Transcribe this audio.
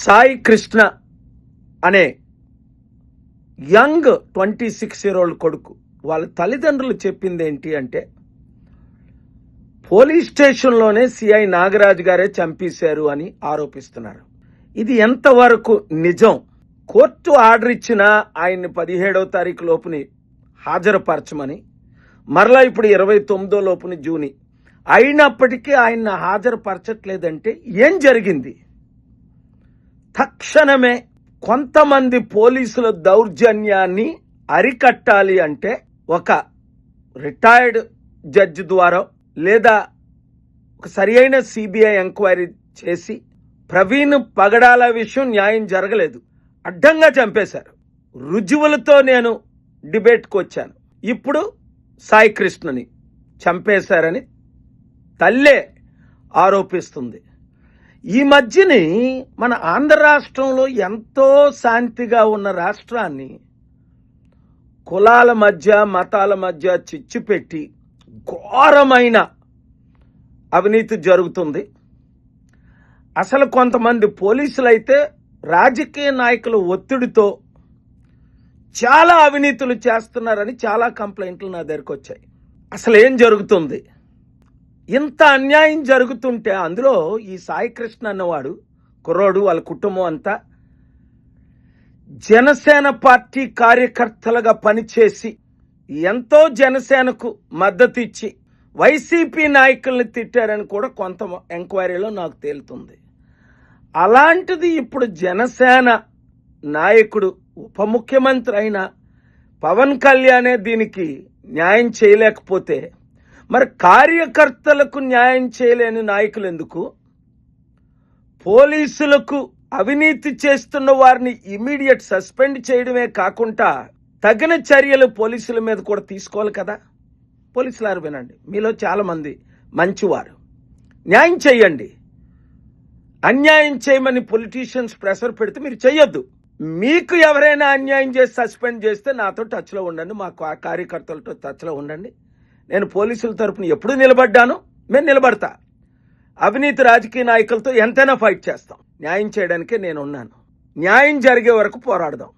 సాయి కృష్ణ అనే young 26-year-old కొడుకు వాళ్ళ తల్లిదండ్రులు చెప్పింది ఏంటి అంటే, పోలీస్ స్టేషన్లోనే సిఐ నాగరాజు గారే చంపేశారు అని ఆరోపిస్తున్నారు. ఇది ఎంతవరకు నిజం? కోర్టు ఆర్డర్ ఇచ్చినా ఆయన్ని 17వ తారీఖు లోపుని హాజరుపరచమని, మరలా ఇప్పుడు 29వ లోపుని జూని అయినప్పటికీ ఆయన హాజరుపరచట్లేదంటే ఏం జరిగింది? తక్షణమే కొంతమంది పోలీసుల దౌర్జన్యాన్ని అరికట్టాలి అంటే ఒక రిటైర్డ్ జడ్జి ద్వారా లేదా ఒక సరియైన సిబిఐ ఎంక్వైరీ చేసి, ప్రవీణ్ పగడాల విషయం న్యాయం జరగలేదు, అడ్డంగా చంపేశారు, రుజువులతో నేను డిబేట్కి వచ్చాను, ఇప్పుడు సాయి కృష్ణని చంపేశారని తల్లే ఆరోపిస్తుంది. ఈ మధ్యని మన ఆంధ్ర రాష్ట్రంలో ఎంతో శాంతిగా ఉన్న రాష్ట్రాన్ని కులాల మధ్య మతాల మధ్య చిచ్చు పెట్టి ఘోరమైన అవినీతి జరుగుతుంది. అసలు కొంతమంది పోలీసులు అయితే రాజకీయ నాయకుల ఒత్తిడితో చాలా అవినీతులు చేస్తున్నారని చాలా కంప్లైంట్లు నా దగ్గరకు వచ్చాయి. అసలు ఏం జరుగుతుంది? ఇంత అన్యాయం జరుగుతుంటే అందులో ఈ సాయి కృష్ణ అన్నవాడు కుర్రోడు, వాళ్ళ కుటుంబం అంతా జనసేన పార్టీ కార్యకర్తలుగా పనిచేసి ఎంతో జనసేనకు మద్దతు ఇచ్చి వైసీపీ నాయకుల్ని తిట్టారని కూడా కొంత ఎంక్వైరీలో నాకు తేలుతుంది. అలాంటిది ఇప్పుడు జనసేన నాయకుడు ఉప ముఖ్యమంత్రి అయిన పవన్ కళ్యాణే దీనికి న్యాయం చేయలేకపోతే మరి కార్యకర్తలకు న్యాయం చేయలేని నాయకులు ఎందుకు? పోలీసులకు అవినీతి చేస్తున్న వారిని ఇమీడియట్ సస్పెండ్ చేయడమే కాకుండా తగిన చర్యలు పోలీసుల మీద కూడా తీసుకోవాలి కదా. పోలీసులారు వినండి, మీలో చాలా మంది మంచివారు, న్యాయం చేయండి. అన్యాయం చేయమని పొలిటీషియన్స్ ప్రెషర్ పెడితే మీరు చెయ్యొద్దు. మీకు ఎవరైనా అన్యాయం చేసి సస్పెండ్ చేస్తే నాతో టచ్లో ఉండండి, మా కార్యకర్తలతో టచ్లో ఉండండి. నేను పోలీసుల తరపున ఎప్పుడు నిలబడ్డాను, మేము నిలబడతా. అవినీతి రాజకీయ నాయకులతో ఎంతైనా ఫైట్ చేస్తాం. న్యాయం చేయడానికే నేను ఉన్నాను. న్యాయం జరిగే వరకు పోరాడదాం.